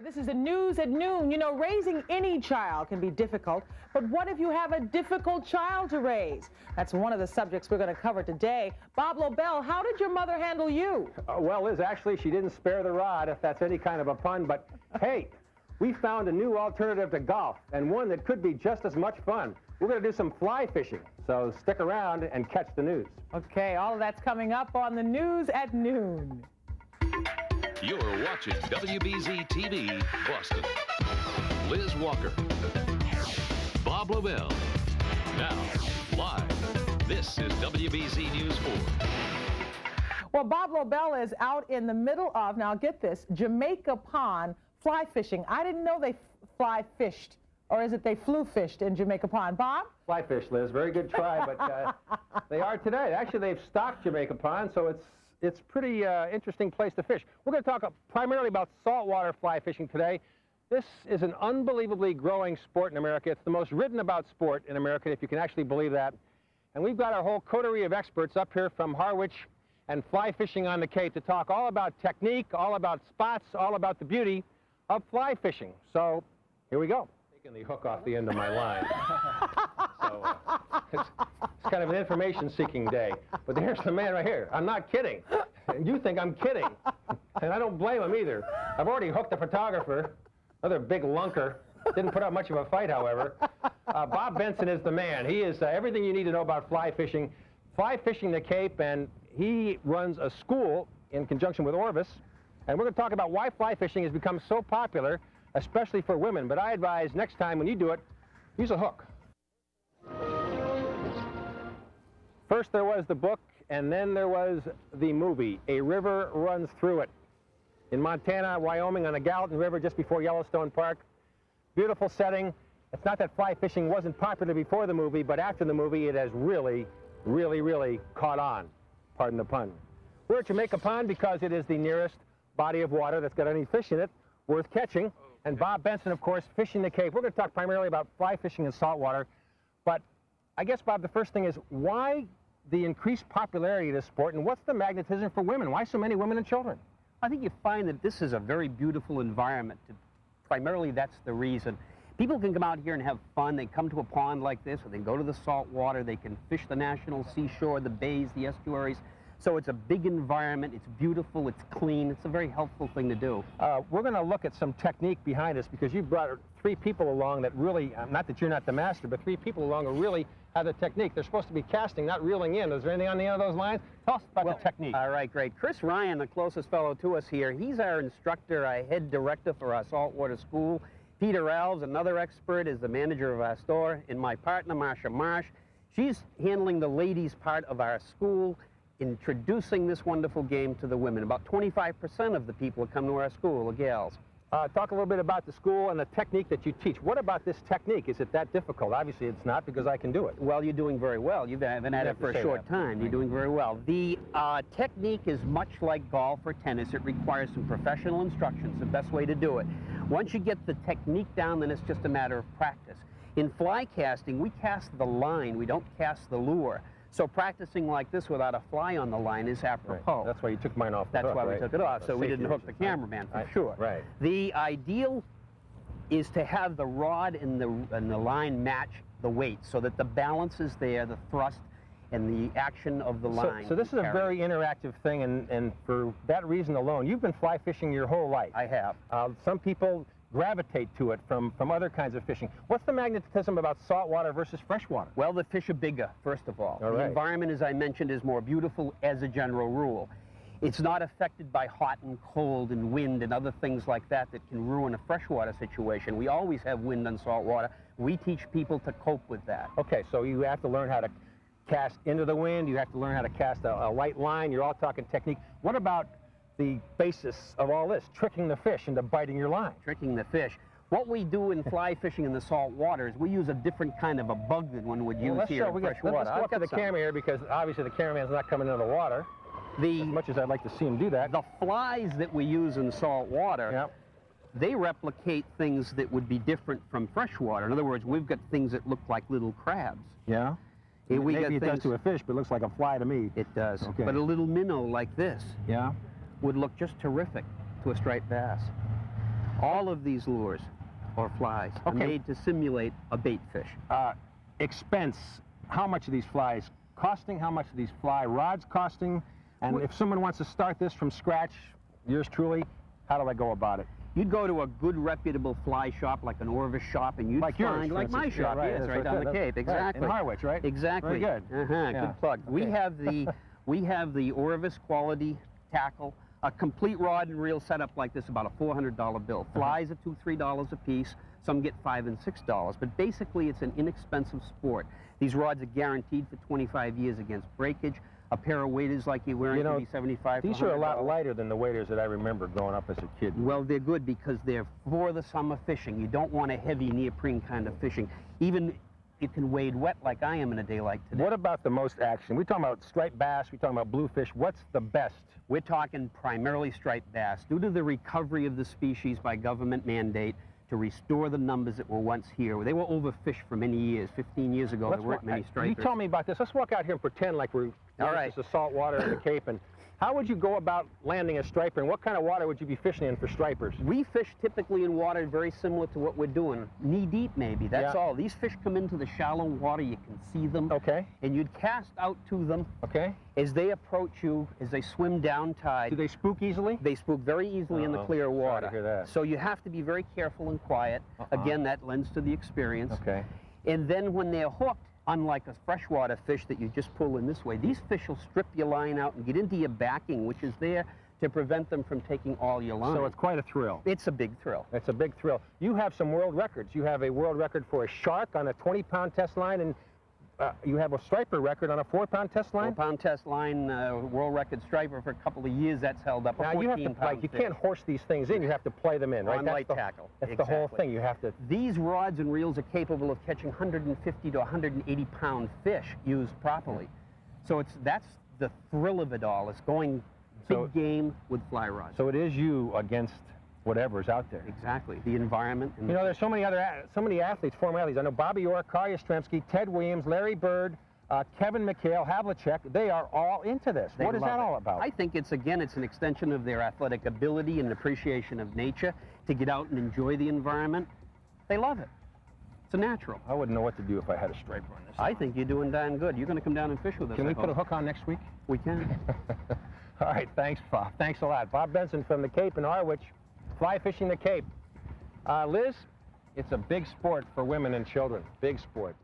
This is the news at noon. You know, raising any child can be difficult, but what if you have a difficult child to raise? That's one of the subjects we're going to cover today. Bob Lobel, how did your mother handle you? Well, Liz, actually, she didn't spare the rod, if that's any kind of a pun, but hey, we found a new alternative to golf, and one that could be just as much fun. We're going to do some fly fishing, so stick around and catch the news. Okay, all of that's coming up on the news at noon. You're watching WBZ-TV, Boston. Liz Walker. Bob Lobel. Now, live, this is WBZ News 4. Well, Bob Lobel is out in the middle of, now get this, Jamaica Pond fly fishing. I didn't know they fly fished, or is it they flew fished in Jamaica Pond? Bob? Fly fish, Liz. Very good try, but they are today. Actually, they've stocked Jamaica Pond, so it's pretty interesting place to fish. We're going to talk primarily about saltwater fly fishing today. This is an unbelievably growing sport in America. It's the most written about sport in America, if you can actually believe that. And we've got our whole coterie of experts up here from Harwich and Fly Fishing on the Cape to talk all about technique, all about spots, all about the beauty of fly fishing. So here we go. Taking the hook off the end of my line. So it's kind of an information-seeking day. But here's the man right here. I'm not kidding. And you think I'm kidding. And I don't blame him either. I've already hooked a photographer, another big lunker. Didn't put up much of a fight, however. Bob Benson is the man. He is everything you need to know about fly fishing the Cape, and he runs a school in conjunction with Orvis. And we're going to talk about why fly fishing has become so popular, especially for women. But I advise next time when you do it, use a hook. First there was the book, and then there was the movie, A River Runs Through It. In Montana, Wyoming, on the Gallatin River just before Yellowstone Park. Beautiful setting. It's not that fly fishing wasn't popular before the movie, but after the movie it has really, really, really caught on. Pardon the pun. We're at Jamaica Pond because it is the nearest body of water that's got any fish in it worth catching. And Bob Benson, of course, fishing the Cape. We're going to talk primarily about fly fishing in saltwater. But I guess, Bob, the first thing is, why the increased popularity of this sport, and what's the magnetism for women? Why so many women and children? I think you find that this is a very beautiful environment. Primarily, that's the reason. People can come out here and have fun. They come to a pond like this, or they go to the salt water. They can fish the national seashore, the bays, the estuaries. So it's a big environment. It's beautiful. It's clean. It's a very helpful thing to do. We're going to look at some technique behind us because you brought three people along that really, not that you're not the master, but three people along who really have the technique. They're supposed to be casting, not reeling in. Is there anything on the end of those lines? Tell us about the technique. All right, great. Chris Ryan, the closest fellow to us here, he's our instructor, our head director for our saltwater school. Peter Alves, another expert, is the manager of our store. And my partner, Marsha Marsh, she's handling the ladies' part of our school, introducing this wonderful game to the women. About 25% of the people who come to our school are gals. Talk a little bit about the school and the technique that you teach. What about this technique? Is it that difficult? Obviously it's not, because I can do it. Well, you're doing very well. You've been at it for a short time. You're doing very well. The technique is much like golf or tennis. It requires some professional instruction. It's the best way to do it. Once you get the technique down, then it's just a matter of practice. In fly casting, we cast the line. We don't cast the lure. So practicing like this without a fly on the line is apropos. Right. That's why you took mine off the hook, That's why we right? took it off, so we didn't hook the cameraman, for sure. Right. The ideal is to have the rod and the line match the weight so that the balance is there, the thrust and the action of the line. So this is a very interactive thing, and for that reason alone, you've been fly fishing your whole life. I have. Some people gravitate to it from other kinds of fishing. What's the magnetism about saltwater versus freshwater? Well, the fish are bigger, first of all. The environment, as I mentioned, is more beautiful as a general rule. It's not affected by hot and cold and wind and other things like that that can ruin a freshwater situation. We always have wind on saltwater. We teach people to cope with that. Okay, so you have to learn how to cast into the wind. You have to learn how to cast a light line. You're all talking technique. What about the basis of all this, tricking the fish into biting your line? Tricking the fish. What we do in fly fishing in the salt water is we use a different kind of a bug than one would use here in fresh water. Let's go up to the camera here, because obviously the cameraman's not coming into the water. As much as I'd like to see him do that. The flies that we use in salt water, they replicate things that would be different from fresh water. In other words, we've got things that look like little crabs. Yeah? Maybe it does to a fish, but it looks like a fly to me. It does. Okay. But a little minnow like this would look just terrific to a striped bass. All of these lures or flies are made to simulate a bait fish. Expense, how much are these flies costing? How much are these fly rods costing? And if someone wants to start this from scratch, yours truly, how do I go about it? You'd go to a good reputable fly shop like an Orvis shop, and you'd like find, yours, like my shop, right, yes, right down the Cape, exactly. Right, in Harwich, right? Exactly. Very good. Good plug. Okay. We have the Orvis quality tackle, a complete rod and reel setup like this, about a $400 bill. Flies are $2, $3 a piece. Some get $5 and $6, but basically it's an inexpensive sport. These rods are guaranteed for 25 years against breakage. A pair of waders like you're wearing can be 75. These are a lot lighter than the waders that I remember growing up as a kid. Well, they're good because they're for the summer fishing. You don't want a heavy neoprene kind of fishing. Even you can wade wet like I am in a day like today. What about the most action? We're talking about striped bass, we're talking about bluefish. What's the best? We're talking primarily striped bass. Due to the recovery of the species by government mandate to restore the numbers that were once here. They were overfished for many years. 15 years ago, there weren't many stripers. You tell me about this. Let's walk out here and pretend like we're this is salt water in the Cape. And how would you go about landing a striper, and what kind of water would you be fishing in for stripers? We fish typically in water very similar to what we're doing. Knee deep, maybe. That's all. These fish come into the shallow water. You can see them. Okay. And you'd cast out to them. Okay. As they approach you, as they swim down tide. Do they spook easily? They spook very easily in the clear water. Sorry to hear that. So you have to be very careful and quiet. Again, that lends to the experience. Okay. And then when they're hooked, unlike a freshwater fish that you just pull in this way, these fish will strip your line out and get into your backing, which is there to prevent them from taking all your line. So it's quite a thrill. It's a big thrill. It's a big thrill. You have some world records. You have a world record for a shark on a 20-pound test line, and you have a striper record on a 4-pound test line? 4-pound test line, world record striper for a couple of years. That's held up. Now you have to you can't horse these things in. You have to play them in, right? On light tackle. That's the whole thing. You have to. These rods and reels are capable of catching 150 to 180-pound fish used properly. So that's the thrill of it all. It's going big game with fly rods. So it is you against whatever's out there. Exactly. The environment. And there's so many athletes, former athletes. I know Bobby Orr, Kari Yastrzemski, Ted Williams, Larry Bird, Kevin McHale, Havlicek. They are all into this. What is that all about? I think it's an extension of their athletic ability and appreciation of nature to get out and enjoy the environment. They love it. It's a natural. I wouldn't know what to do if I had a striper on this. I think you're doing darn good. You're going to come down and fish with us. Can we put a hook on next week? We can. All right, thanks, Bob. Thanks a lot. Bob Benson from the Cape in Harwich. Fly fishing the Cape. Liz, it's a big sport for women and children. Big sport.